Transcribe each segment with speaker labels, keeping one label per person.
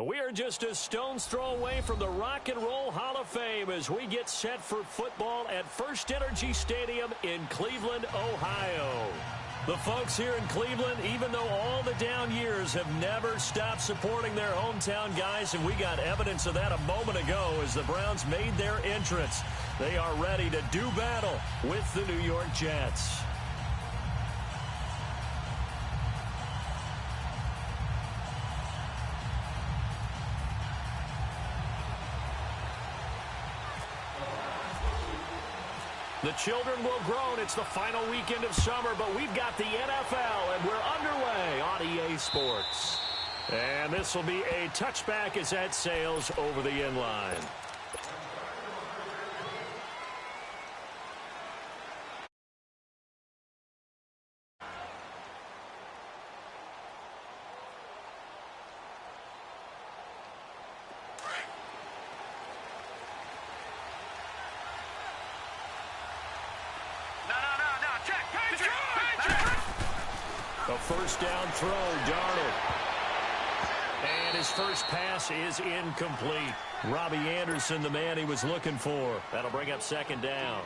Speaker 1: We are just a stone's throw away from the Rock and Roll Hall of Fame as we get set for football at First Energy Stadium in Cleveland, Ohio. The folks here in Cleveland, even though all the down years, have never stopped supporting their hometown guys, and we got evidence of that a moment ago as the Browns made their entrance. They are ready to do battle with the New York Jets. The children will groan. It's the final weekend of summer, but we've got the NFL, and we're underway on EA Sports. And this will be a touchback as that sails over the end line. A first down throw, Darnold. And his first pass is incomplete. Robbie Anderson, the man he was looking for. That'll bring up second down.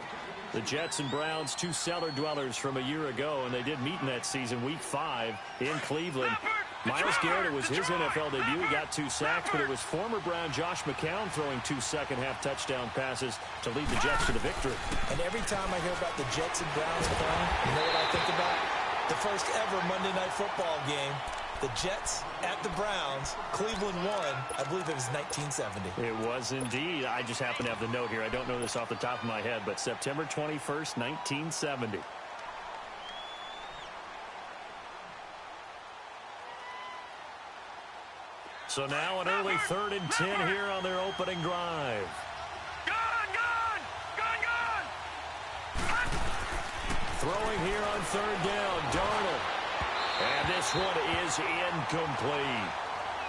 Speaker 1: The Jets and Browns, two cellar dwellers from a year ago, and they did meet in that season, Week 5 in Cleveland. Myles Garrett, it was his NFL debut. He got 2 sacks, but it was former Brown Josh McCown throwing 2 second-half touchdown passes to lead the Jets to the victory.
Speaker 2: And every time I hear about the Jets and Browns playing, you know what I think about? The first ever Monday Night Football game, the Jets at the Browns. Cleveland won. I believe it was 1970.
Speaker 1: It was indeed. I just happen to have the note here. I don't know this off the top of my head, but September 21st, 1970. So now an early 3rd and 10 here on their opening drive. Throwing here on 3rd down, Darnold. And this one is incomplete.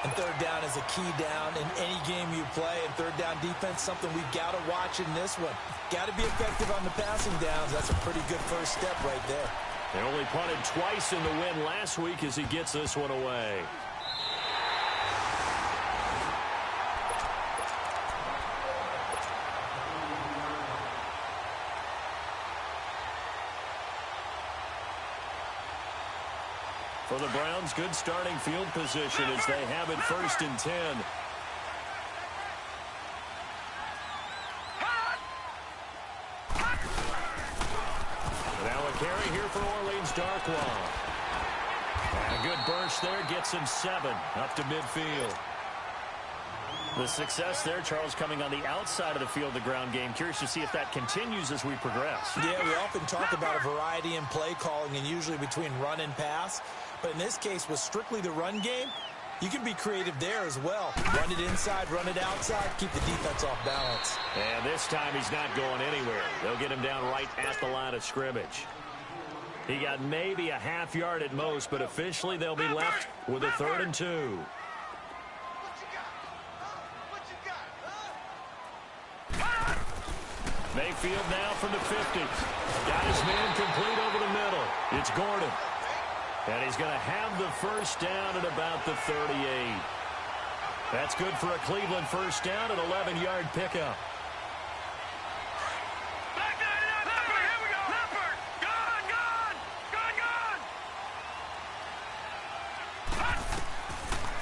Speaker 2: And 3rd down is a key down in any game you play. And 3rd down defense, something we've got to watch in this one. Got to be effective on the passing downs. That's a pretty good first step right there.
Speaker 1: They only punted twice in the win last week as he gets this one away. For the Browns, good starting field position as they have it 1st and 10. Now a carry here for Orleans Darkwa. And a good burst there gets him 7 up to midfield. The success there, Charles, coming on the outside of the field, the ground game. Curious to see if that continues as we progress.
Speaker 2: Yeah, we often talk about a variety in play calling and usually between run and pass. But in this case, with strictly the run game, you can be creative there as well. Run it inside, run it outside, keep the defense off balance.
Speaker 1: And this time he's not going anywhere. They'll get him down right at the line of scrimmage. He got maybe a half yard at most, but officially they'll be left with a 3rd and 2. Mayfield now from the 50. Got his man complete over the middle. It's Gordon. And he's going to have the first down at about the 38. That's good for a Cleveland first down, an 11-yard pickup.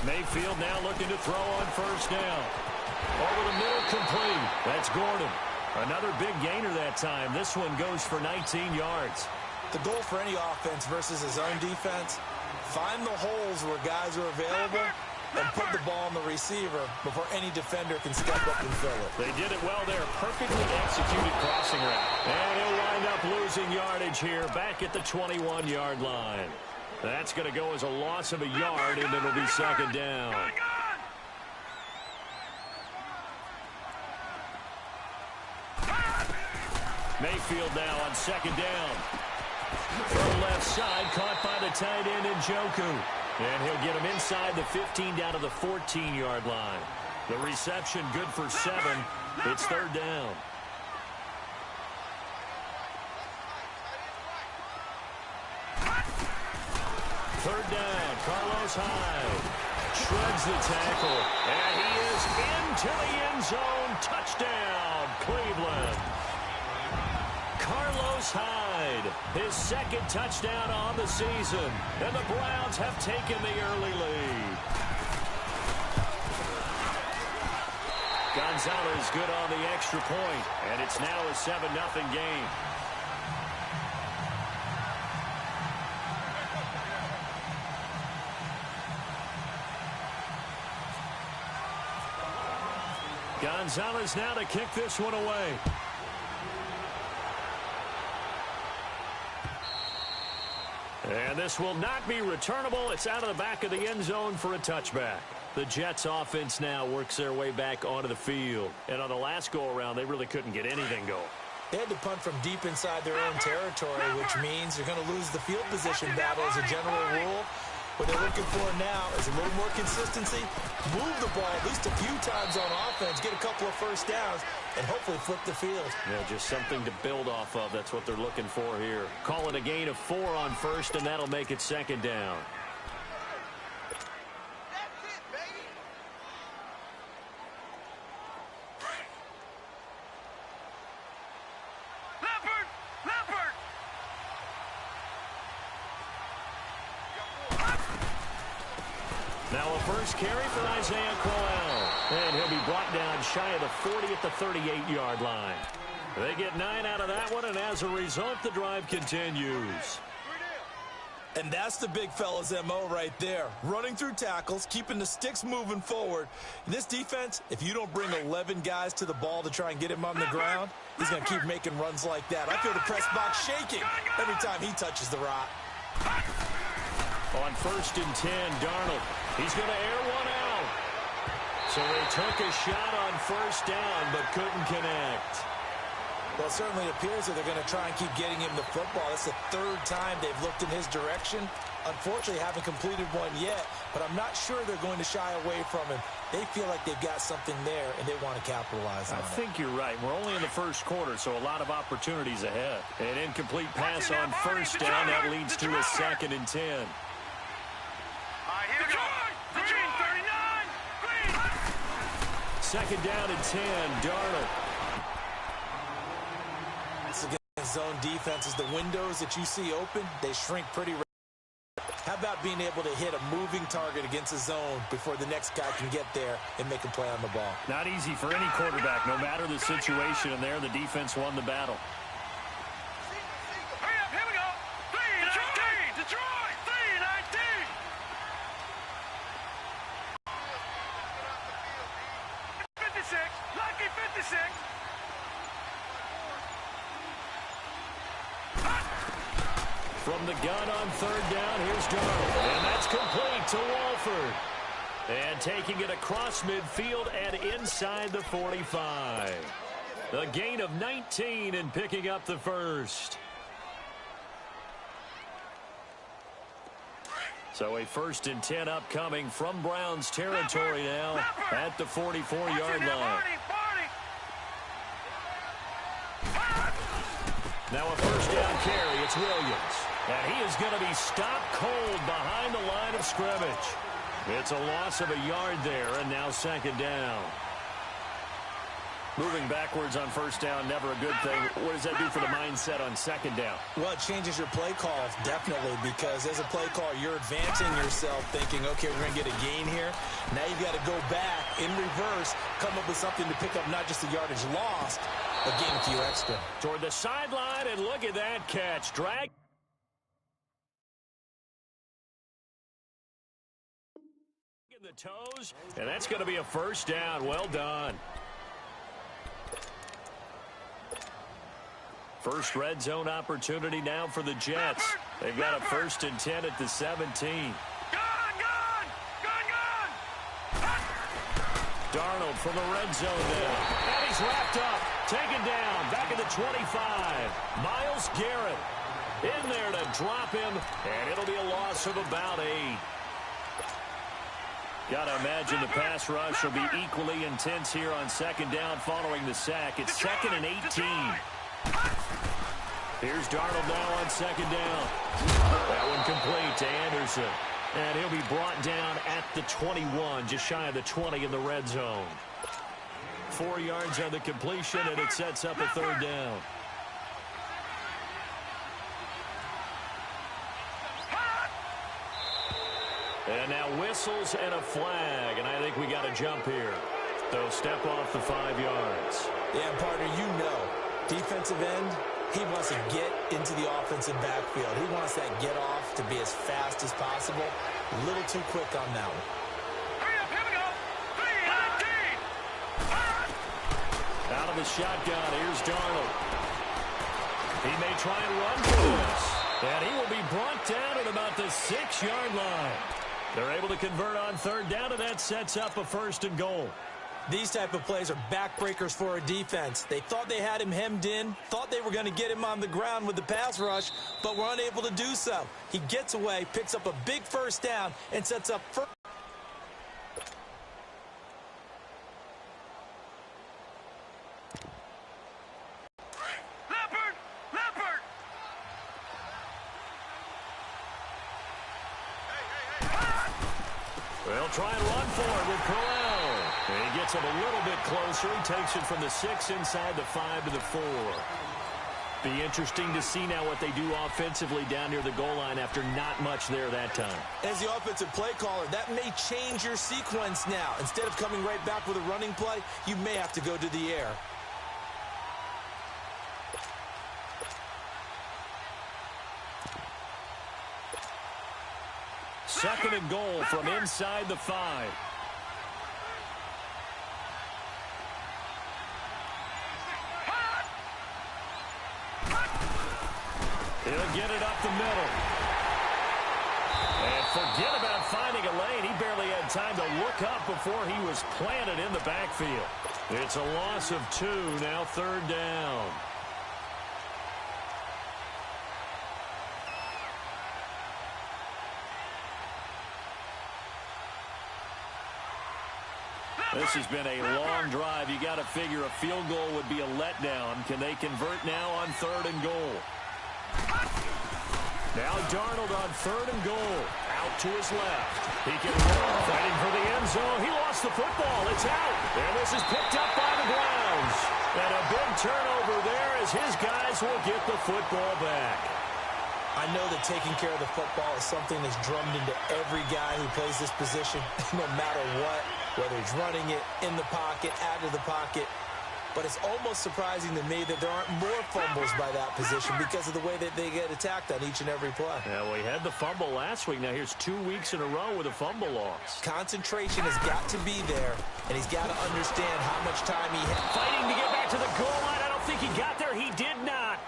Speaker 1: Mayfield now looking to throw on first down. Over the middle, complete. That's Gordon. Another big gainer that time. This one goes for 19 yards.
Speaker 2: The goal for any offense versus his own defense, find the holes where guys are available and put the ball on the receiver before any defender can step up and fill it.
Speaker 1: They did it well there. Perfectly executed crossing route. And he'll wind up losing yardage here back at the 21-yard line. That's going to go as a loss of a yard, and it'll be 2nd down. Mayfield now on 2nd down. From left side, caught by the tight end Njoku. And he'll get him inside the 15 down to the 14-yard line. The reception good for 7. It's 3rd down. Third down, Carlos Hyde. Shreds the tackle. And he is into the end zone. Touchdown, Cleveland. Carlos Hyde, his second touchdown on the season. And the Browns have taken the early lead. Gonzalez good on the extra point. And it's now a 7-0 game. Gonzalez now to kick this one away. And this will not be returnable. It's out of the back of the end zone for a touchback. The Jets offense now works their way back onto the field. And on the last go-around, they really couldn't get anything going.
Speaker 2: They had to punt from deep inside their own territory, which means they're going to lose the field position battle as a general rule. What they're looking for now is a little more consistency, move the ball at least a few times on offense, get a couple of first downs, and hopefully flip the field.
Speaker 1: Yeah, just something to build off of. That's what they're looking for here. Call it a gain of 4 on first, and that'll make it second down. Now a first carry for Isaiah Crowell. And he'll be brought down shy of the 40 at the 38-yard line. They get 9 out of that one, and as a result, the drive continues.
Speaker 2: And that's the big fella's MO right there. Running through tackles, keeping the sticks moving forward. In this defense, if you don't bring 11 guys to the ball to try and get him on the ground, he's going to keep making runs like that. I feel the press box shaking every time he touches the rock.
Speaker 1: On 1st and 10, Darnold. He's going to air one out. So they took a shot on 1st down, but couldn't connect.
Speaker 2: Well, it certainly appears that they're going to try and keep getting him the football. That's the 3rd time they've looked in his direction. Unfortunately, haven't completed one yet, but I'm not sure they're going to shy away from him. They feel like they've got something there, and they want to capitalize on it.
Speaker 1: I think you're right. We're only in the 1st quarter, so a lot of opportunities ahead. An incomplete pass on 1st down. That leads to a 2nd and 10. Second down and 10, Darnold.
Speaker 2: It's against zone defenses. The windows that you see open, they shrink pretty rapidly. How about being able to hit a moving target against a zone before the next guy can get there and make a play on the ball?
Speaker 1: Not easy for any quarterback, no matter the situation, and there the defense won the battle.
Speaker 3: Hurry up, here we go. 3-19, Detroit, 3-19. Lucky 56.
Speaker 1: From the gun on 3rd down, here's Darnold. And that's complete to Walford. And taking it across midfield and inside the 45. A gain of 19 and picking up the 1st. So a 1st and 10 upcoming from Browns territory now at the 44-yard line. Now a 1st down carry. It's Williams. And he is going to be stopped cold behind the line of scrimmage. It's a loss of a yard there, and now 2nd down. Moving backwards on 1st down, never a good thing. What does that do for the mindset on 2nd down?
Speaker 2: Well, it changes your play call, definitely, because as a play caller, you're advancing yourself thinking, okay, we're going to get a gain here. Now you've got to go back in reverse, come up with something to pick up not just the yardage lost, but gain a few extra.
Speaker 1: Toward the sideline, and look at that catch. Drag. In the toes, and that's going to be a 1st down. Well done. First red zone opportunity now for the Jets. They've got a 1st and 10 at the 17. Darnold from the red zone now. And he's wrapped up. Taken down. Back at the 25. Myles Garrett in there to drop him. And it'll be a loss of about 8. Got to imagine the pass rush will be equally intense here on 2nd down following the sack. It's 2nd and 18. Here's Darnold now on 2nd down. That one complete to Anderson. And he'll be brought down at the 21, just shy of the 20 in the red zone. 4 yards on the completion, and it sets up a third down. And now whistles and a flag, and I think we got a jump here. They'll step off the 5 yards.
Speaker 2: Yeah, partner, you know, defensive end, he wants to get into the offensive backfield. He wants that get off to be as fast as possible. A little too quick on that one.
Speaker 3: Hurry up, here we go. 3-19.
Speaker 1: Out of the shotgun, here's Darnold. He may try and run for this. And he will be brought down at about the 6-yard line. They're able to convert on third down, and that sets up a 1st and goal.
Speaker 2: These type of plays are backbreakers for a defense. They thought they had him hemmed in, thought they were going to get him on the ground with the pass rush, but were unable to do so. He gets away, picks up a big 1st down, and sets up first.
Speaker 3: Leopard.
Speaker 1: They'll try and run for it with Corral. He gets him a little bit closer. He takes it from the 6 inside the 5 to the 4. Be interesting to see now what they do offensively down near the goal line after not much there that time.
Speaker 2: As the offensive play caller, that may change your sequence now. Instead of coming right back with a running play, you may have to go to the air.
Speaker 1: Second and goal from inside the 5. He'll get it up the middle. And forget about finding a lane. He barely had time to look up before he was planted in the backfield. It's a loss of 2, now 3rd down. This has been a long drive. You got to figure a field goal would be a letdown. Can they convert now on 3rd and goal? Now Darnold on 3rd and goal. Out to his left. He can run, fighting for the end zone. He lost the football. It's out. And this is picked up by the Browns. And a big turnover there as his guys will get the football back.
Speaker 2: I know that taking care of the football is something that's drummed into every guy who plays this position, no matter what, whether he's running it, in the pocket, out of the pocket. But it's almost surprising to me that there aren't more fumbles by that position because of the way that they get attacked on each and every play.
Speaker 1: Yeah, we had the fumble last week. Now here's 2 weeks in a row with a fumble loss.
Speaker 2: Concentration has got to be there, and he's got to understand how much time he has.
Speaker 1: Fighting to get back to the goal line. I don't think he got there. He did not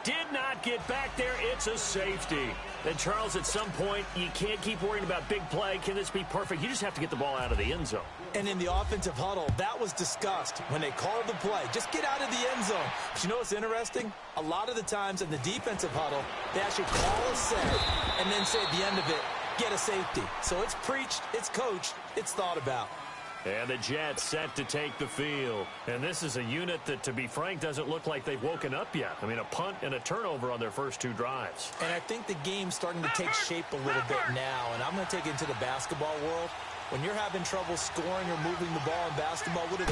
Speaker 1: get back there. It's a safety. And Charles, at some point, you can't keep worrying about big play. Can this be perfect? You just have to get the ball out of the end zone.
Speaker 2: And in the offensive huddle, that was discussed when they called the play. Just get out of the end zone. But you know what's interesting? A lot of the times in the defensive huddle, they actually call a set and then say at the end of it, get a safety. So it's preached, it's coached, it's thought about.
Speaker 1: And the Jets set to take the field. And this is a unit that, to be frank, doesn't look like they've woken up yet. I mean, a punt and a turnover on their first 2 drives.
Speaker 2: And I think the game's starting to take shape a little bit now. And I'm going to take it into the basketball world. When you're having trouble scoring or moving the ball in basketball, what do?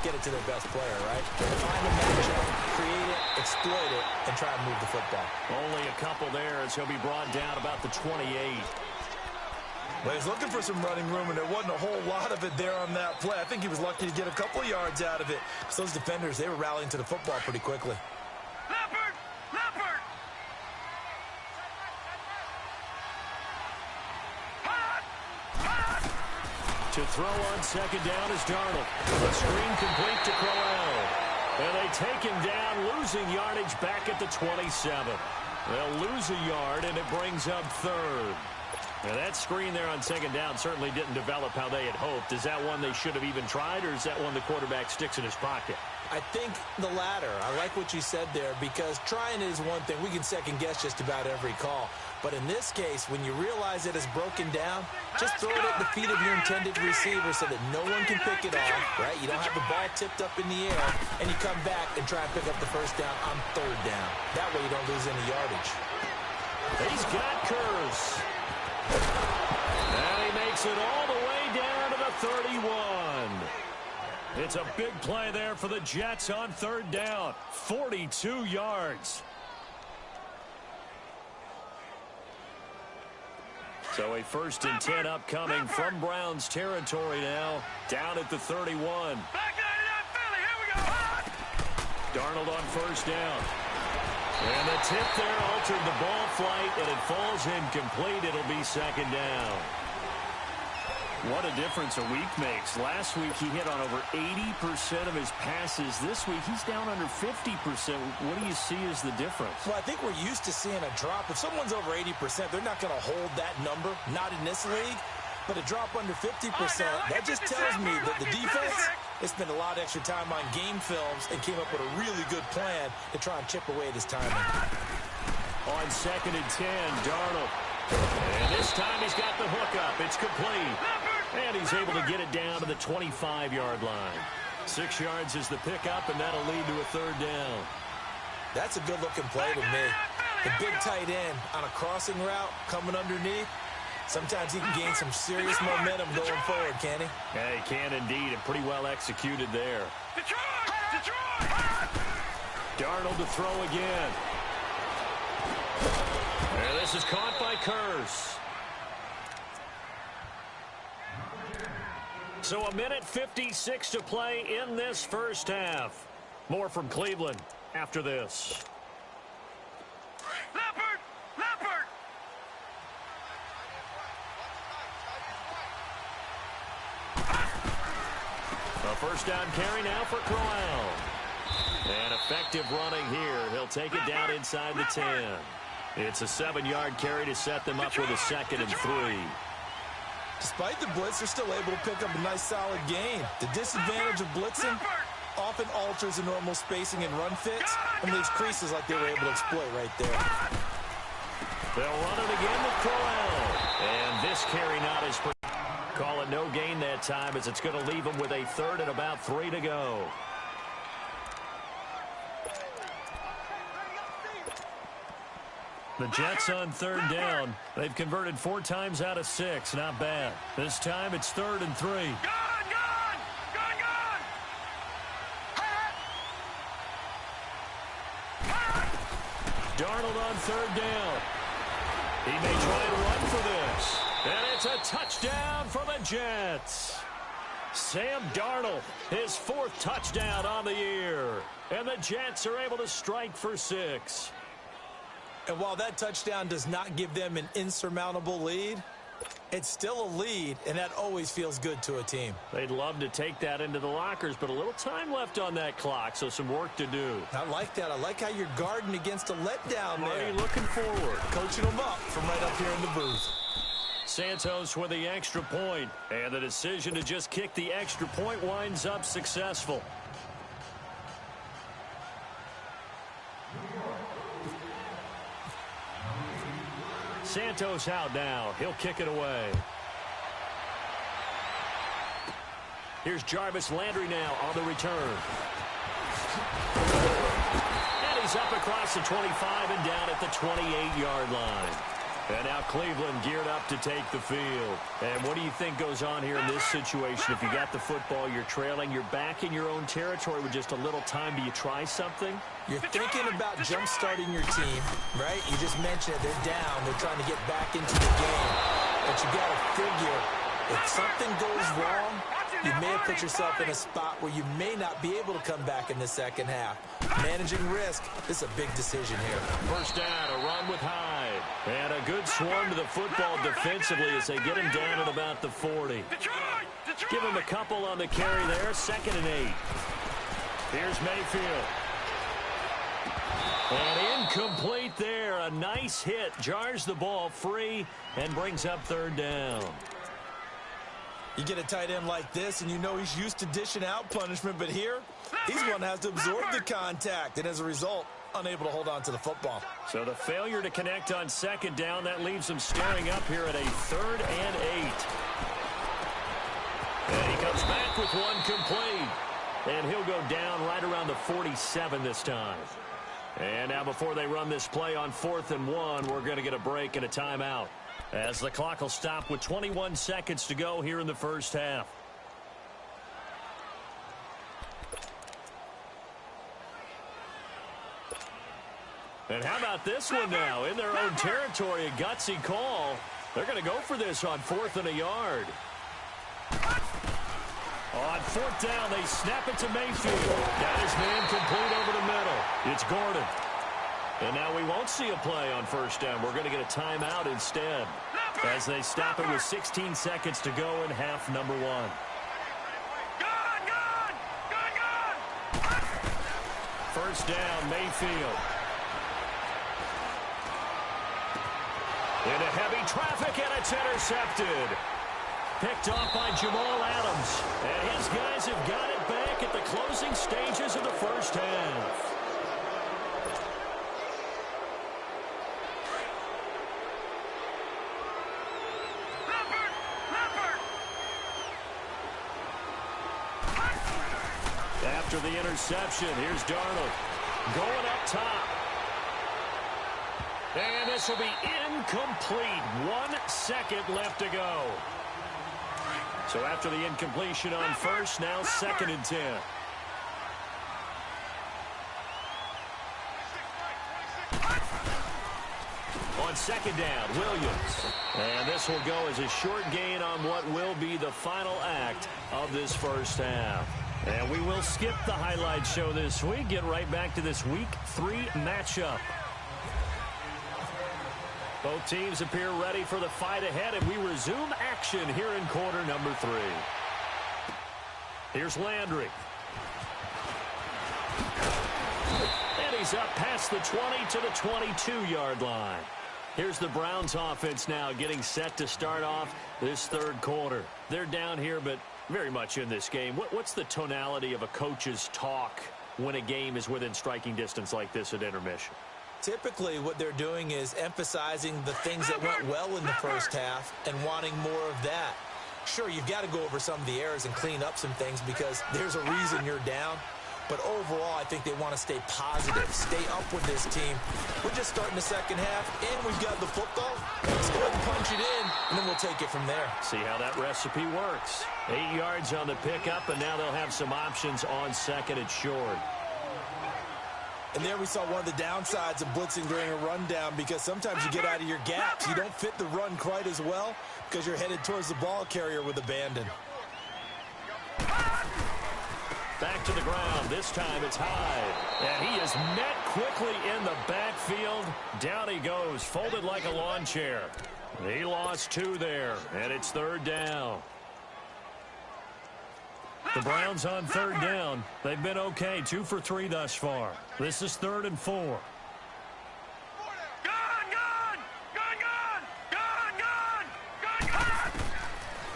Speaker 2: Get it to their best player, right? Find a matchup, create it, exploit it, and try and move the football.
Speaker 1: Only a couple there as he'll be brought down about the 28.
Speaker 2: Well, he's looking for some running room, and there wasn't a whole lot of it there on that play. I think he was lucky to get a couple of yards out of it. Because those defenders, they were rallying to the football pretty quickly.
Speaker 3: Leopard.
Speaker 1: To throw on second down is Darnold. A screen complete to Corral. And they take him down, losing yardage back at the 27. They'll lose a yard, and it brings up 3rd. Now, that screen there on second down certainly didn't develop how they had hoped. Is that one they should have even tried, or is that one the quarterback sticks in his pocket?
Speaker 2: I think the latter. I like what you said there, because trying is one thing. We can second-guess just about every call. But in this case, when you realize it is broken down, just throw it at the feet of your intended receiver so that no one can pick it off, right? You don't have the ball tipped up in the air, and you come back and try and pick up the first down on 3rd down. That way you don't lose any yardage.
Speaker 1: He's got Kurz. Takes it all the way down to the 31. It's a big play there for the Jets on third down. 42 yards. So a 1st and 10 upcoming from Browns territory now. Down at the 31.
Speaker 3: Back 99 Philly. Here we go.
Speaker 1: Darnold on 1st down. And the tip there altered the ball flight, and it falls incomplete. It'll be 2nd down. What a difference a week makes. Last week he hit on over 80% of his passes. This week he's down under 50%. What do you see as the difference?
Speaker 2: Well, I think we're used to seeing a drop. If someone's over 80%, they're not going to hold that number. Not in this league. But a drop under 50%, that just tells me that the defense has spent a lot of extra time on game films and came up with a really good plan to try and chip away at his timing.
Speaker 1: On 2nd and 10, Darnold. And this time he's got the hookup. It's complete. And he's able to get it down to the 25-yard line. 6 yards is the pickup, and that'll lead to a 3rd down.
Speaker 2: That's a good-looking play to me. The big tight end on a crossing route coming underneath. Sometimes he can gain some serious momentum going forward, can he?
Speaker 1: Yeah, he can indeed, and pretty well executed there.
Speaker 3: Detroit!
Speaker 1: Darnold to throw again. And this is caught by Curse. So a minute 56 to play in this first half. More from Cleveland after this.
Speaker 3: Leopard!
Speaker 1: A 1st down carry now for Crowell. And effective running here. He'll take it down inside the 10. It's a 7-yard carry to set them up with a 2nd and 3.
Speaker 2: Despite the blitz, they're still able to pick up a nice solid gain. The disadvantage of blitzing often alters the normal spacing and run fits and leaves creases like they were able to exploit right there.
Speaker 1: They'll run it again with Crowell. And this carry not as call it no gain that time, as it's going to leave them with a 3rd and about 3 to go. The Jets on 3rd down. They've converted 4 times out of 6. Not bad. This time it's 3rd and 3.
Speaker 3: Gone!
Speaker 1: Darnold on 3rd down. He may try to run for this. And it's a touchdown for the Jets. Sam Darnold, his 4th touchdown on the year. And the Jets are able to strike for 6.
Speaker 2: And while that touchdown does not give them an insurmountable lead, it's still a lead, and that always feels good to a team.
Speaker 1: They'd love to take that into the lockers, but a little time left on that clock, so some work to do.
Speaker 2: I like that. I like how you're guarding against a letdown there.
Speaker 1: Looking forward.
Speaker 2: Coaching them up from right up here in the booth.
Speaker 1: Santos with the extra point, and the decision to just kick the extra point winds up successful. Santos out now. He'll kick it away. Here's Jarvis Landry now on the return. And he's up across the 25 and down at the 28-yard line. And now Cleveland geared up to take the field. And what do you think goes on here in this situation? If you got the football, you're trailing, you're back in your own territory with just a little time. Do you try something?
Speaker 2: You're thinking about jump-starting your team, right? You just mentioned it. They're down. They're trying to get back into the game. But you got to figure, if something goes wrong, you may have put yourself in a spot where you may not be able to come back in the second half. Managing risk, this is a big decision here.
Speaker 1: 1st down, a run with Hyde. And a good swarm to the football defensively as they get him down at about the 40. Give him a couple on the carry there. 2nd and 8. Here's Mayfield. And incomplete there. A nice hit. Jars the ball free and brings up 3rd down.
Speaker 2: You get a tight end like this, and you know he's used to dishing out punishment, but here, he's one that has to absorb the contact, and as a result, unable to hold on to the football.
Speaker 1: So the failure to connect on 2nd down, that leaves him staring up here at a 3rd and 8. And he comes back with one complete. And he'll go down right around the 47 this time. And now before they run this play on 4th and 1, we're going to get a break and a timeout. As the clock will stop with 21 seconds to go here in the first half. And how about this one now? In their own territory, a gutsy call. They're going to go for this on 4th and a yard. On 4th down, they snap it to Mayfield. Got his man complete over the middle. It's Gordon. And now we won't see a play on 1st down. We're going to get a timeout instead as they stop it with 16 seconds to go in half number 1. 1st down, Mayfield. Into heavy traffic, and it's intercepted. Picked off by Jamal Adams. And his guys have got it back at the closing stages of the first half. After the interception, here's Darnold going up top. And this will be incomplete. 1 second left to go. So after the incompletion on 1st, now 2nd and 10. On 2nd down, Williams. And this will go as a short gain on what will be the final act of this first half. And we will skip the highlight show this week. Get right back to this Week 3 matchup. Both teams appear ready for the fight ahead, and we resume action here in quarter number 3. Here's Landry. And he's up past the 20 to the 22-yard line. Here's the Browns offense now getting set to start off this 3rd quarter. They're down here, but very much in this game. What's the tonality of a coach's talk when a game is within striking distance like this at intermission?
Speaker 2: Typically, what they're doing is emphasizing the things that went well in the first half and wanting more of that. Sure, you've got to go over some of the errors and clean up some things because there's a reason you're down. But overall, I think they want to stay positive, stay up with this team. We're just starting the second half, and we've got the football. Let's go ahead and punch it in, and then we'll take it from there.
Speaker 1: See how that recipe works. 8 yards on the pickup, and now they'll have some options on 2nd and short.
Speaker 2: And there we saw one of the downsides of blitzing during a rundown because sometimes you get out of your gaps. You don't fit the run quite as well because you're headed towards the ball carrier with abandon.
Speaker 1: Back to the ground. This time it's Hyde. And he is met quickly in the backfield. Down he goes, folded like a lawn chair. He lost 2 there, and it's 3rd down. The Browns on 3rd down. They've been okay, 2 for 3 thus far. This is 3rd and 4.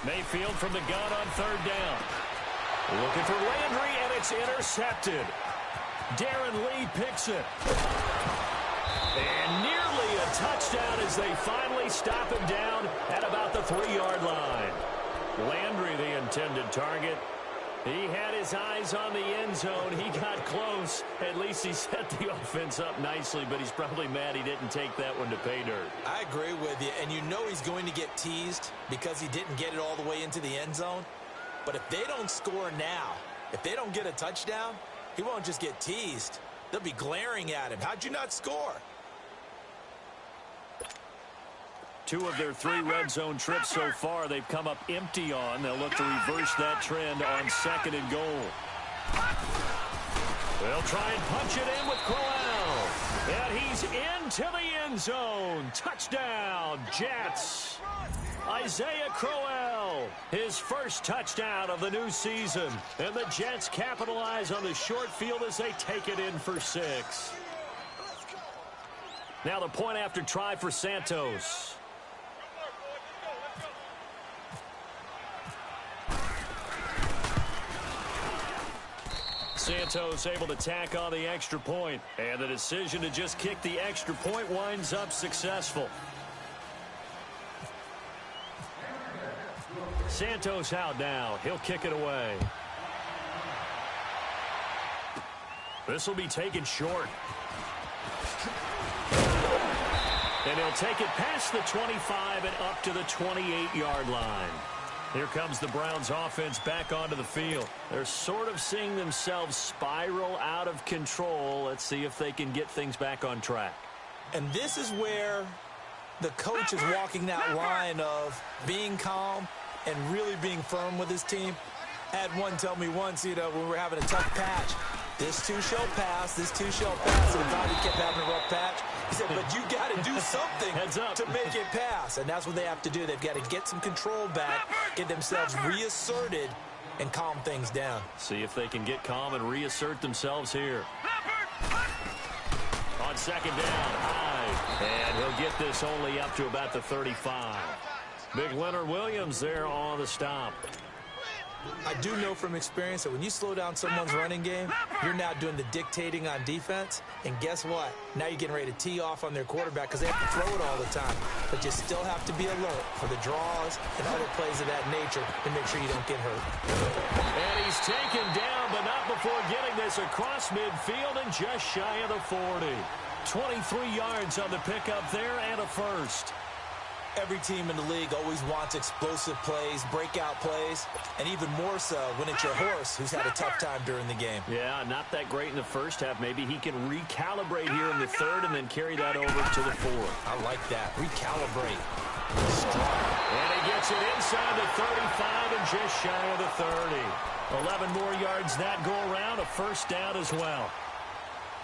Speaker 1: Mayfield from the gun on 3rd down. Looking for Landry, and it's intercepted. Darren Lee picks it. And nearly a touchdown as they finally stop him down at about the 3-yard line. Landry, the intended target. He had his eyes on the end zone. He got close. At least he set the offense up nicely, but he's probably mad he didn't take that one to pay dirt.
Speaker 2: I agree with you, and you know he's going to get teased because he didn't get it all the way into the end zone. But if they don't score now, if they don't get a touchdown, he won't just get teased. They'll be glaring at him. How'd you not score?
Speaker 1: 2 of their 3 red zone trips so far they've come up empty on. They'll look to reverse that trend on 2nd and goal. They'll try and punch it in with Crowell. And he's into the end zone. Touchdown, Jets. Isaiah Crowell, his first touchdown of the new season. And the Jets capitalize on the short field as they take it in for 6. Now the point after try for Santos. Santos able to tack on the extra point, and the decision to just kick the extra point winds up successful. Santos out now. He'll kick it away. This will be taken short. And he'll take it past the 25 and up to the 28-yard line. Here comes the Browns offense back onto the field. They're sort of seeing themselves spiral out of control. Let's see if they can get things back on track.
Speaker 2: And this is where the coach is walking that line of being calm and really being firm with his team. I had one tell me once, when we were having a tough patch, this too shall pass, this too shall pass. And Bobby kept having a rough patch. He said, but you got to do something to make it pass. And that's what they have to do. They've got to get some control back, get themselves reasserted, and calm things down.
Speaker 1: See if they can get calm and reassert themselves here. On second down, high. And he'll get this only up to about the 35. Big Leonard Williams there on the stop.
Speaker 2: I do know from experience that when you slow down someone's running game, you're now doing the dictating on defense. And guess what? Now you're getting ready to tee off on their quarterback because they have to throw it all the time. But you still have to be alert for the draws and other plays of that nature to make sure you don't get hurt.
Speaker 1: And he's taken down, but not before getting this across midfield and just shy of the 40. 23 yards on the pickup there and a first.
Speaker 2: Every team in the league always wants explosive plays, breakout plays, and even more so when it's your horse who's had a tough time during the game.
Speaker 1: Yeah, not that great in the first half. Maybe he can recalibrate here in the third and then carry that over to the fourth.
Speaker 2: I like that. Recalibrate.
Speaker 1: Strong. And he gets it inside the 35 and just shy of the 30. 11 more yards that go around, a first down as well.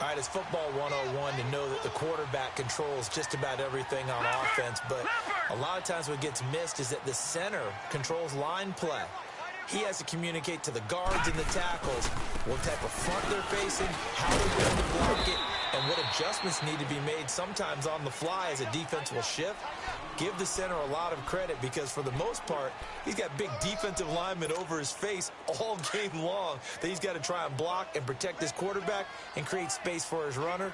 Speaker 2: All right, it's football 101 to know that the quarterback controls just about everything on offense, but a lot of times what gets missed is that the center controls line play. He has to communicate to the guards and the tackles what type of front they're facing, how they're going to block it, and what adjustments need to be made sometimes on the fly as a defense will shift. Give the center a lot of credit because for the most part, he's got big defensive linemen over his face all game long that he's got to try and block and protect his quarterback and create space for his runner.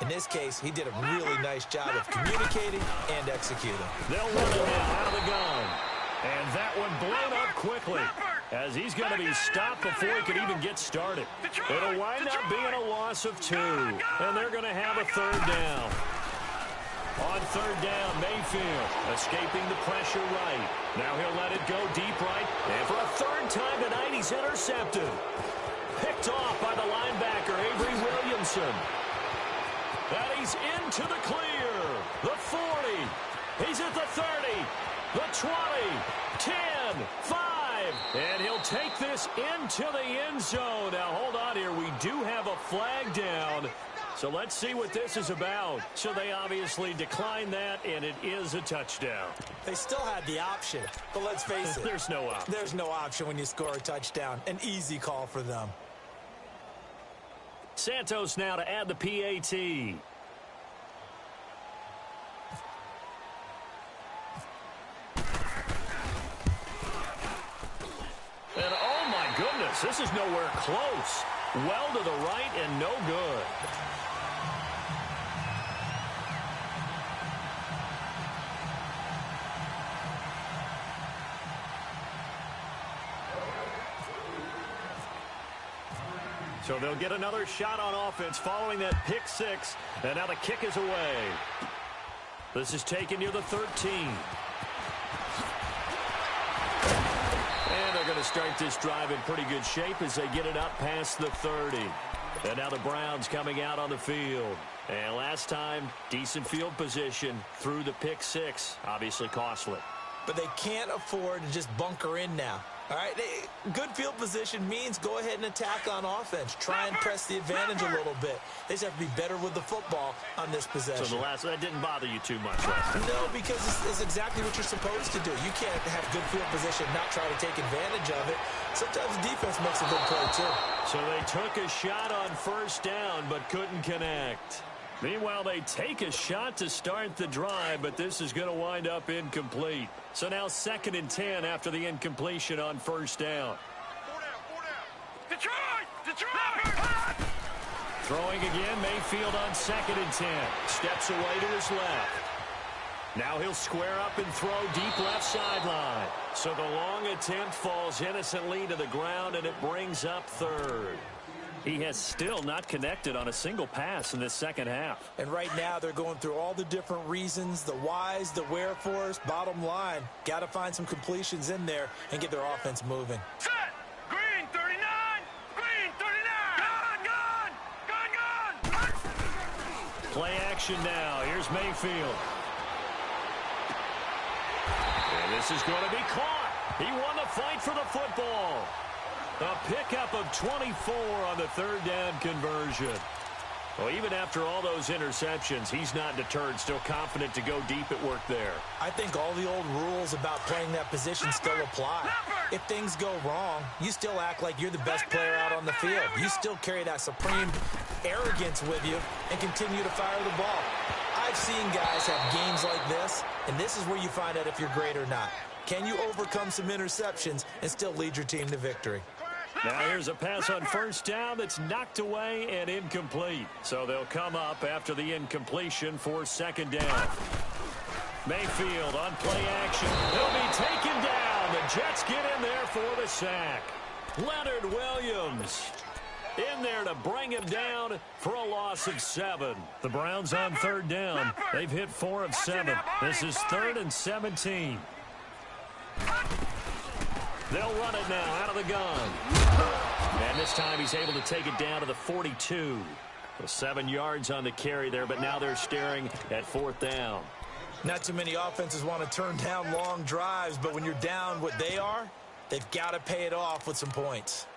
Speaker 2: In this case, he did a really nice job of communicating and executing.
Speaker 1: They'll run it now out of the gun. And that one blown up quickly as he's going to be stopped before he could even get started. It'll wind up being a loss of 2, and they're going to have a third down. On third down, Mayfield escaping the pressure right. Now he'll let it go deep right. And for a third time tonight, he's intercepted. Picked off by the linebacker, Avery Williamson. And he's into the clear. The 40. He's at the 30. The 20. 10. 5. And he'll take this into the end zone. Now, hold on here. We do have a flag down. So let's see what this is about. So they obviously declined that, and it is a touchdown.
Speaker 2: They still had the option, but let's face it.
Speaker 1: There's no option.
Speaker 2: There's no option when you score a touchdown. An easy call for them.
Speaker 1: Santos now to add the PAT. And oh my goodness, this is nowhere close. Well to the right and no good. So they'll get another shot on offense following that pick 6. And now the kick is away. This is taken near the 13. And they're going to start this drive in pretty good shape as they get it up past the 30. And now the Browns coming out on the field. And last time, decent field position through the pick 6. Obviously costly.
Speaker 2: But they can't afford to just bunker in now. All right, good field position means go ahead and attack on offense. Try and press the advantage a little bit. They just have to be better with the football on this possession.
Speaker 1: So that didn't bother you too much, right?
Speaker 2: No, because it's exactly what you're supposed to do. You can't have good field position and not try to take advantage of it. Sometimes the defense makes a good play, too.
Speaker 1: So they took a shot on first down but couldn't connect. Meanwhile, they take a shot to start the drive, but this is going to wind up incomplete. So now 2nd and 10 after the incompletion on first down.
Speaker 3: 4 down. Detroit!
Speaker 1: Throwing again, Mayfield on 2nd and 10. Steps away to his left. Now he'll square up and throw deep left sideline. So the long attempt falls innocently to the ground, and it brings up 3rd. He has still not connected on a single pass in this second half.
Speaker 2: And right now they're going through all the different reasons, the whys, the wherefores. Bottom line, got to find some completions in there and get their offense moving.
Speaker 3: Set. Green 39. Green 39. Gun.
Speaker 1: Play action now. Here's Mayfield. And this is going to be caught. He won the fight for the football. A pickup of 24 on the third down conversion. Well, even after all those interceptions, he's not deterred, still confident to go deep at work there.
Speaker 2: I think all the old rules about playing that position still apply. If things go wrong, you still act like you're the best player out on the field. You still carry that supreme arrogance with you and continue to fire the ball. I've seen guys have games like this, and this is where you find out if you're great or not. Can you overcome some interceptions and still lead your team to victory?
Speaker 1: Now here's a pass on first down that's knocked away and incomplete. So they'll come up after the incompletion for second down. Mayfield on play action. He'll be taken down. The Jets get in there for the sack. Leonard Williams in there to bring him down for a loss of 7. The Browns on third down. They've hit 4 of 7. This is 3rd and 17. They'll run it now out of the gun. And this time he's able to take it down to the 42. 7 yards on the carry there, but now they're staring at 4th down.
Speaker 2: Not too many offenses want to turn down long drives, but when you're down what they are, they've got to pay it off with some points.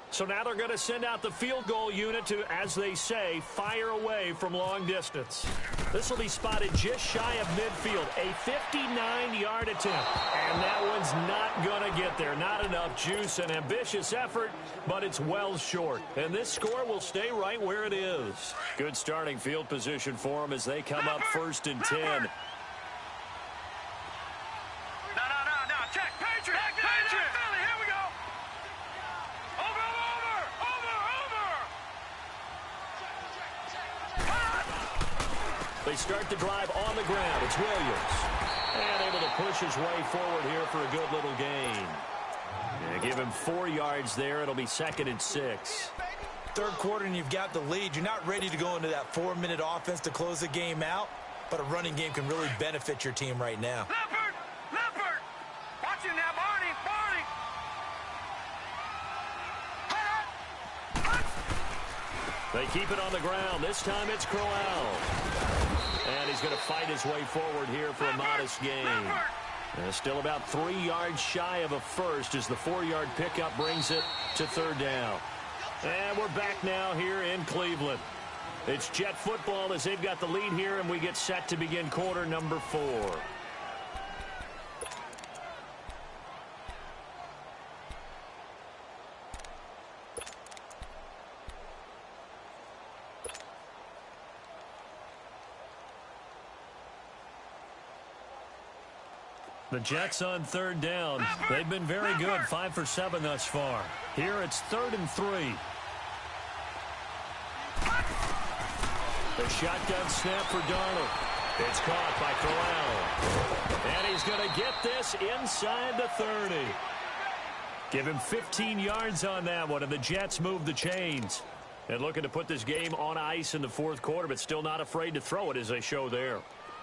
Speaker 1: So now they're going to send out the field goal unit to, as they say, fire away from long distance. This will be spotted just shy of midfield, a 59-yard attempt. And that one's not going to get there. Not enough juice, an ambitious effort, but it's well short. And this score will stay right where it is. Good starting field position for them as they come up 1st and 10.
Speaker 3: No. Check. Patriot. Philly, here we go. Over.
Speaker 1: They start the drive on the ground. It's Williams. And able to push his way forward here for a good little gain. Yeah, give him 4 yards there. It'll be 2nd and 6.
Speaker 2: Third quarter and you've got the lead. You're not ready to go into that 4-minute offense to close the game out, but a running game can really benefit your team right now.
Speaker 3: Leopard. Watch him now, Barney.
Speaker 1: They keep it on the ground. This time it's Crowell. And he's going to fight his way forward here for a modest gain. Still about 3 yards shy of a first as the 4-yard pickup brings it to 3rd down. And we're back now here in Cleveland. It's Jet football as they've got the lead here, and we get set to begin quarter number 4. The Jets on 3rd down. They've been very good, 5 for 7 thus far. Here it's 3rd and 3. The shotgun snap for Darnold. It's caught by Crowell. And he's going to get this inside the 30. Give him 15 yards on that one, and the Jets move the chains. And looking to put this game on ice in the 4th quarter, but still not afraid to throw it as they show there.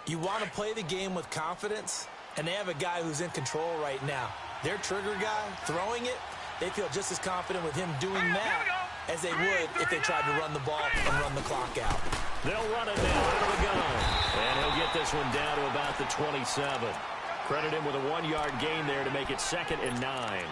Speaker 2: You want to play the game with confidence? And they have a guy who's in control right now. Their trigger guy, throwing it, they feel just as confident with him doing that as they would if they tried to run the ball and run the clock out.
Speaker 1: They'll run it now out of the gun. And he'll get this one down to about the 27. Credit him with a 1-yard gain there to make it 2nd and 9.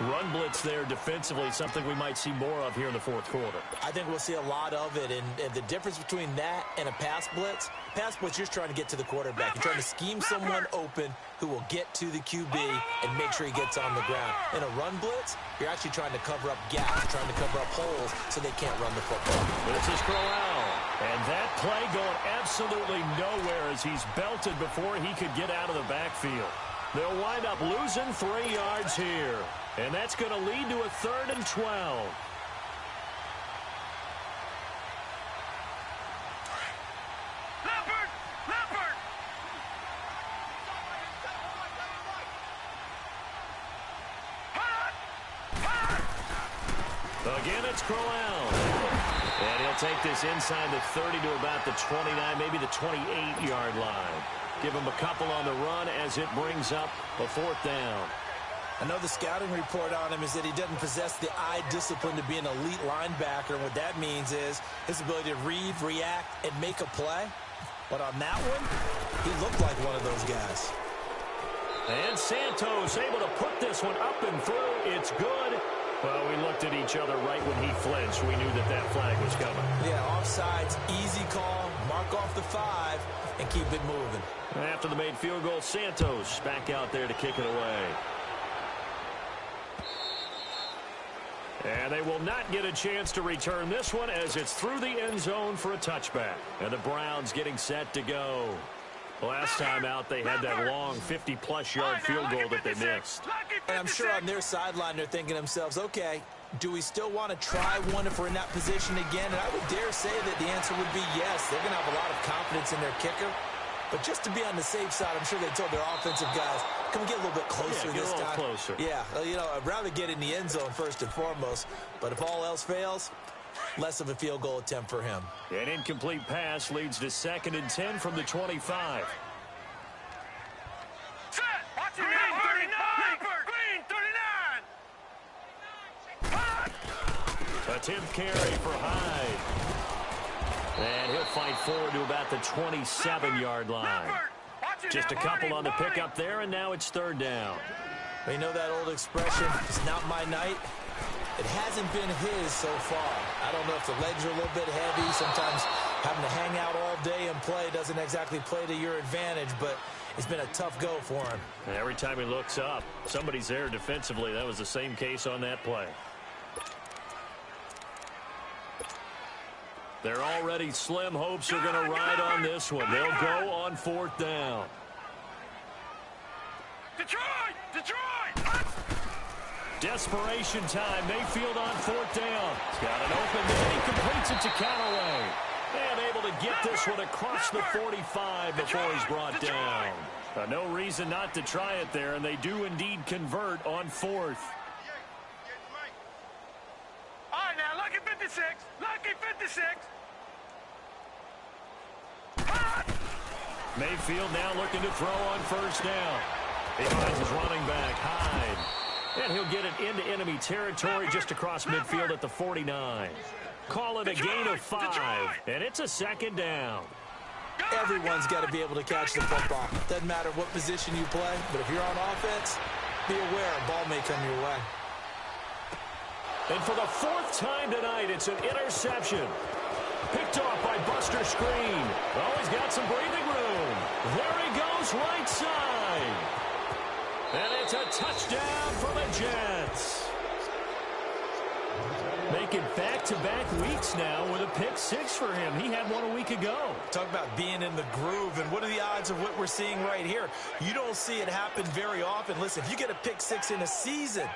Speaker 1: Run blitz there defensively, something we might see more of here in the 4th quarter.
Speaker 2: I think we'll see a lot of it, and the difference between that and a pass blitz, you're just trying to get to the quarterback. You're trying to scheme someone open who will get to the QB and make sure he gets on the ground. In a run blitz, you're actually trying to cover up gaps, trying to cover up holes so they can't run the football.
Speaker 1: This is Crowell. And that play going absolutely nowhere as he's belted before he could get out of the backfield. They'll wind up losing 3 yards here. And that's going to lead to a 3rd and 12.
Speaker 3: Leopard.
Speaker 1: Again, it's Crowell. And he'll take this inside the 30 to about the 29, maybe the 28-yard line. Give him a couple on the run as it brings up a 4th down.
Speaker 2: I know the scouting report on him is that he doesn't possess the eye discipline to be an elite linebacker. And what that means is his ability to read, react, and make a play. But on that one, he looked like one of those guys.
Speaker 1: And Santos able to put this one up and through. It's good. Well, we looked at each other right when he flinched. We knew that that flag was coming.
Speaker 2: Yeah, offsides, easy call, mark off the 5, and keep it moving.
Speaker 1: After the made field goal, Santos back out there to kick it away. And they will not get a chance to return this one as it's through the end zone for a touchback. And the Browns getting set to go. Last time out, they had that long 50-plus yard field goal that they missed.
Speaker 2: And I'm sure on their sideline they're thinking to themselves, okay, do we still want to try one if we're in that position again? And I would dare say that the answer would be yes. They're going to have a lot of confidence in their kicker. But just to be on the safe side, I'm sure they told their offensive guys, can we get a little bit closer this time?
Speaker 1: Closer.
Speaker 2: Yeah, you know, I'd rather get in the end zone first and foremost. But if all else fails, less of a field goal attempt for him.
Speaker 1: An incomplete pass leads to 2nd and 10 from the 25.
Speaker 3: Set. Watch it now. 39. Green, 39.
Speaker 1: A 10th carry for Hyde. And he'll fight forward to about the 27-yard line. Just a couple on the pickup there, and now it's 3rd down.
Speaker 2: Well, you know that old expression, it's not my night. It hasn't been his so far. I don't know if the legs are a little bit heavy. Sometimes having to hang out all day and play doesn't exactly play to your advantage, but it's been a tough go for him.
Speaker 1: And every time he looks up, somebody's there defensively. That was the same case on that play. They're already slim hopes are going to ride on this one. They'll go on 4th down.
Speaker 3: Detroit!
Speaker 1: Desperation time. Mayfield on 4th down. He's got an open man. He completes it to Callaway. And able to get this one across the 45 before he's brought down. No reason not to try it there, and they do indeed convert on 4th.
Speaker 3: All right, now, lucky 56. Lucky 56.
Speaker 1: Mayfield now looking to throw on 1st down. He finds his running back, Hyde. And he'll get it into enemy territory just across midfield at the 49. Call it a gain of 5, and it's a 2nd down.
Speaker 2: Everyone's got to be able to catch the football. Doesn't matter what position you play, but if you're on offense, be aware a ball may come your way.
Speaker 1: And for the 4th time tonight, it's an interception. Picked off by Buster Screen. Oh, he's got some breathing room. There he goes, right side. And it's a touchdown for the Jets. Making back-to-back weeks now with a pick-6 for him. He had one a week ago.
Speaker 2: Talk about being in the groove, and what are the odds of what we're seeing right here? You don't see it happen very often. Listen, if you get a pick-6 in a season,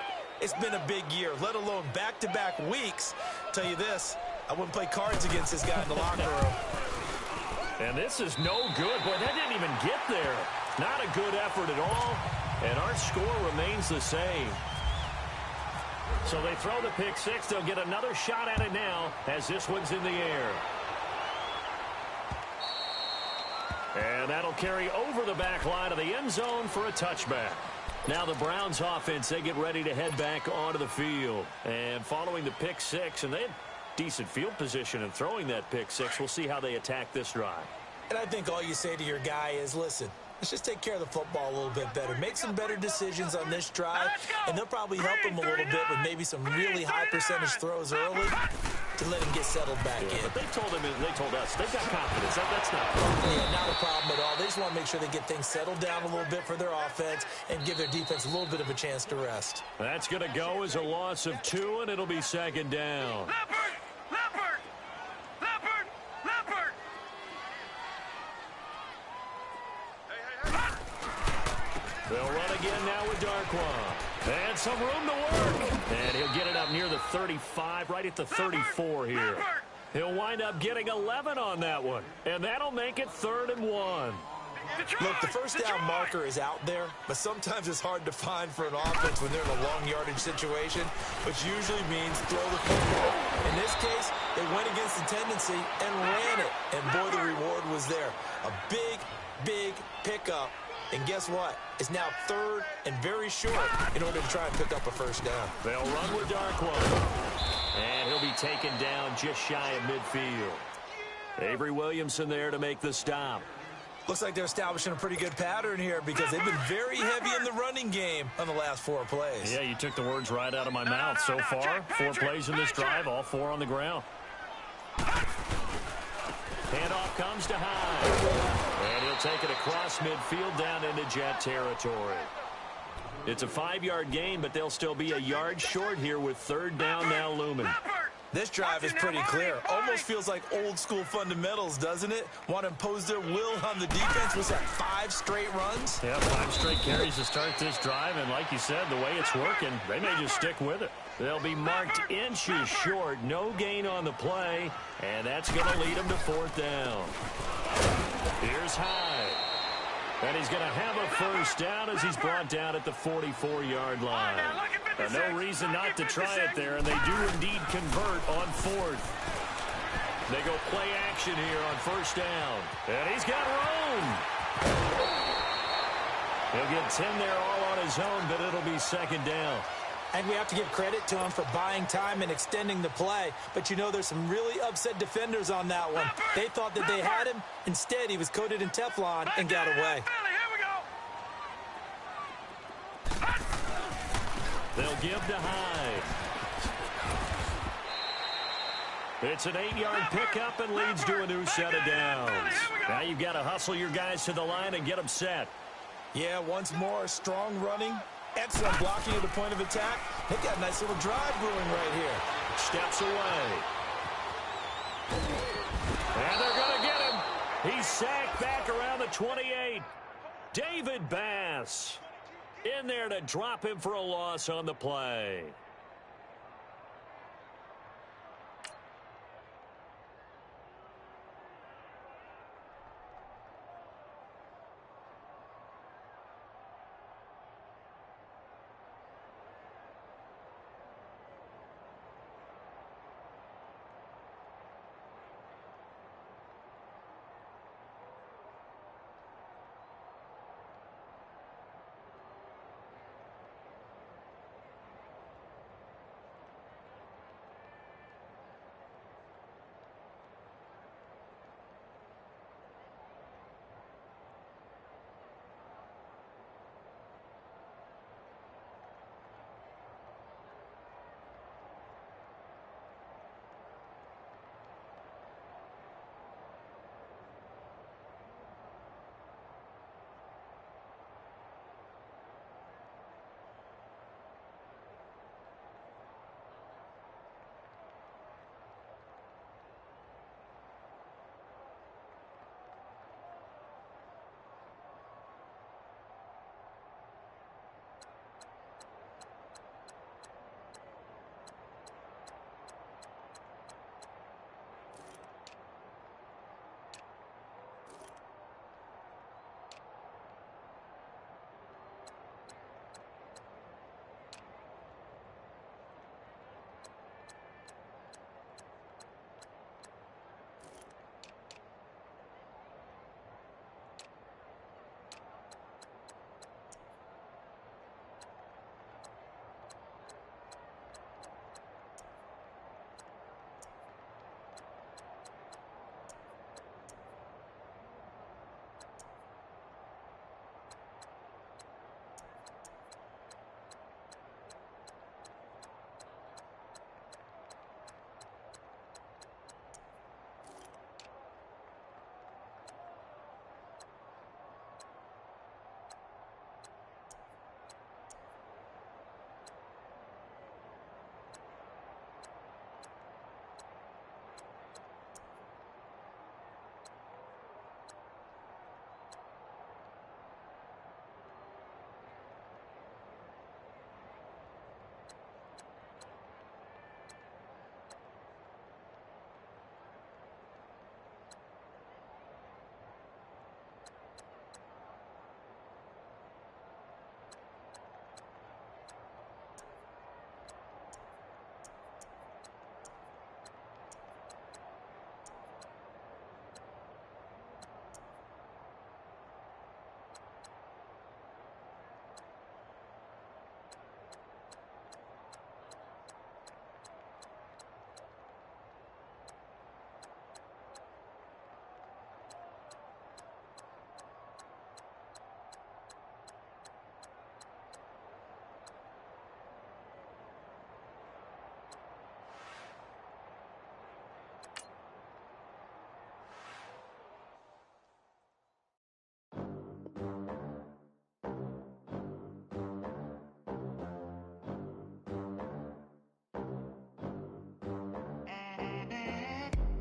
Speaker 2: it's been a big year, let alone back-to-back weeks. Tell you this, I wouldn't play cards against this guy in the locker room.
Speaker 1: And this is no good. Boy, that didn't even get there. Not a good effort at all. And our score remains the same. So they throw the pick-6. They'll get another shot at it now as this one's in the air. And that'll carry over the back line of the end zone for a touchback. Now the Browns offense, they get ready to head back onto the field. And following the pick-6, and they had decent field position in throwing that pick-6. We'll see how they attack this drive.
Speaker 2: And I think all you say to your guy is, listen, let's just take care of the football a little bit better. Make some better decisions on this drive, and they'll probably help him a little bit with maybe some really high percentage throws early to let him get settled back in.
Speaker 1: But they told us, they've got confidence. That's not a
Speaker 2: problem. Yeah, not a problem at all. They just want to make sure they get things settled down a little bit for their offense and give their defense a little bit of a chance to rest.
Speaker 1: That's going to go as a loss of 2, and it'll be 2nd down. They'll run again now with Darkwa. And some room to work. And he'll get it up near the 35, right at the 34 here. He'll wind up getting 11 on that one. And that'll make it 3rd and 1.
Speaker 2: Look, the first down marker is out there, but sometimes it's hard to find for an offense when they're in a long yardage situation, which usually means throw the football. In this case, they went against the tendency and ran it, and boy, the reward was there. A big, big pickup, and guess what? It's now third and very short in order to try and pick up a first down.
Speaker 1: They'll run with Darkwa, and he'll be taken down just shy of midfield. Avery Williamson there to make the stop.
Speaker 2: Looks like they're establishing a pretty good pattern here because they've been very heavy in the running game on the last 4 plays.
Speaker 1: Yeah, you took the words right out of my mouth. So far, 4 plays in this drive, all 4 on the ground. Handoff comes to Hyde. And he'll take it across midfield down into Jet territory. It's a 5-yard gain, but they'll still be a yard short here with third down now looming.
Speaker 2: This drive is pretty clear. Almost feels like old school fundamentals, doesn't it? Want to impose their will on the defense. Was that 5 straight runs?
Speaker 1: Yeah, 5 straight carries to start this drive. And like you said, the way it's working, they may just stick with it. They'll be marked inches short. No gain on the play. And that's going to lead them to 4th down. Here's Hyde. And he's going to have a first down as he's brought down at the 44-yard line. No reason not to try it there, and they do indeed convert on 4th. They go play action here on first down. And he's got room. He'll get 10 there all on his own, but it'll be 2nd down.
Speaker 2: And we have to give credit to him for buying time and extending the play. But, you know, there's some really upset defenders on that one. They thought that they had him. Instead, he was coated in Teflon and got away.
Speaker 1: They'll give to Hyde. It's an 8-yard pickup and leads to a new set of downs. Now you've got to hustle your guys to the line and get them set.
Speaker 2: Yeah, once more, strong running. Excellent blocking at the point of attack. They got a nice little drive brewing right here.
Speaker 1: Steps away. And they're going to get him. He's sacked back around the 28. David Bass in there to drop him for a loss on the play.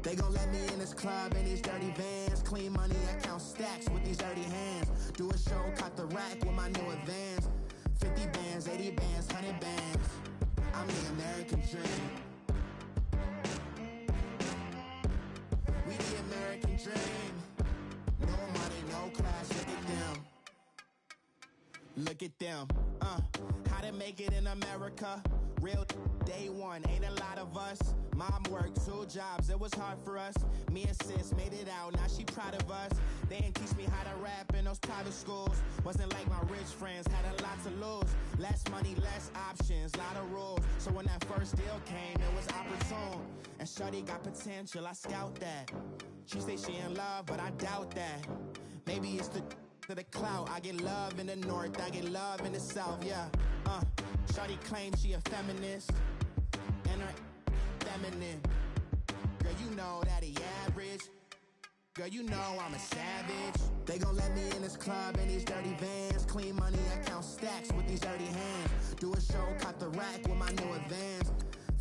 Speaker 4: They gon' let me in this club in these dirty vans. Clean money, I count stacks with these dirty hands. Do a show, caught the rack with my new advance. 50 bands, 80 bands, 100 bands. I'm the American dream. We the American dream. No money, no class, look at them. Look at them, how to make it in America. Real day one, ain't a lot of us. Mom worked 2 jobs, it was hard for us. Me and sis made it out, now she proud of us. They didn't teach me how to rap in those private schools. Wasn't like my rich friends, had a lot to lose. Less money, less options, lot of rules. So when that first deal came, it was opportune. And shorty got potential, I scout that. She say she in love, but I doubt that. Maybe it's the clout. I get love in the north, I get love in the south, yeah. Shawty claims she a feminist, and her feminine. Girl, you know that he average. Girl, you know I'm a savage. They gon' let me in this club in these dirty vans. Clean money, I count stacks with these dirty hands. Do a show, caught the rack with my new advance.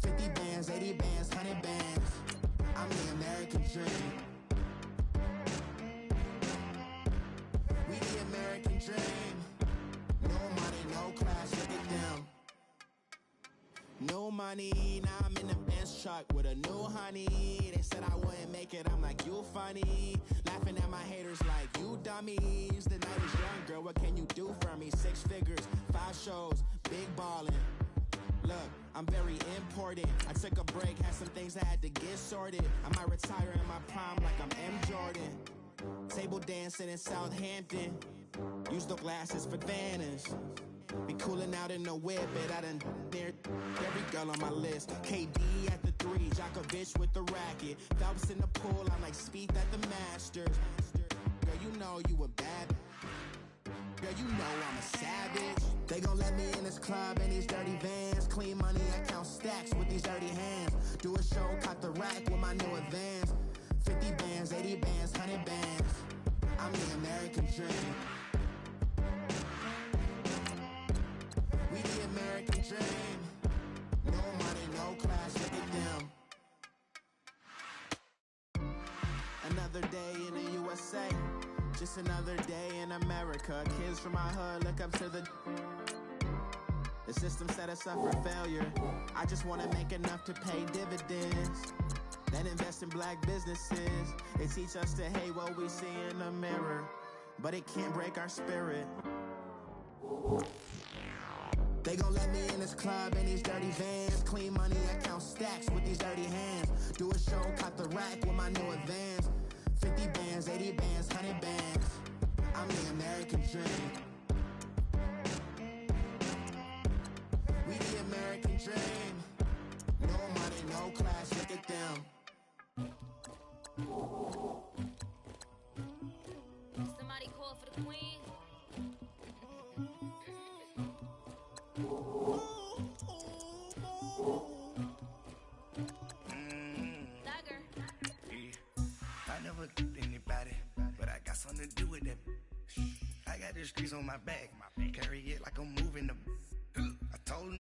Speaker 4: 50 bands, 80 bands, 100 bands. I'm the American dream. We the American dream. No money, no class, look at them. No money, now I'm in the Benz truck with a new honey. They said I wouldn't make it, I'm like, you funny. Laughing at my haters like, you dummies. The night is young, girl, what can you do for me? 6 figures, 5 shows, big ballin'. Look, I'm very important. I took a break, had some things I had to get sorted. I might retire in my prime like I'm M. Jordan. Table dancing in Southampton. Use the glasses for Vannas. Be cooling out in the whip, but I done near every girl on my list. KD at the 3, Djokovic with the racket. Phelps in the pool, I'm like Speed at the Masters. Girl, you know you a bad. Girl, you know I'm a savage. They gon' let me in this club in these dirty vans. Clean money, I count stacks with these dirty hands. Do a show, caught the rack with my new advance. 50 bands, 80 bands, 100 bands. I'm the American dream. We the American dream. No money, no class, look at them. Another day in the USA. Just another day in America. Kids from my hood look up to the system set us up for failure. I just wanna make enough to pay dividends. Then invest in black businesses. They teach us to hate what we see in the mirror, but it can't break our spirit. They gon' let me in this club in these dirty vans. Clean money, I count stacks with these dirty hands. Do a show, caught the rack with my new advance. 50 bands, 80 bands, 100 bands. I'm the American dream. We the American dream. No money, no class, look at them.
Speaker 5: Somebody call for the queen. Thugger.
Speaker 6: I never killed anybody, but I got something to do with that. I got the streets on my back, carry it like I'm moving the. I told him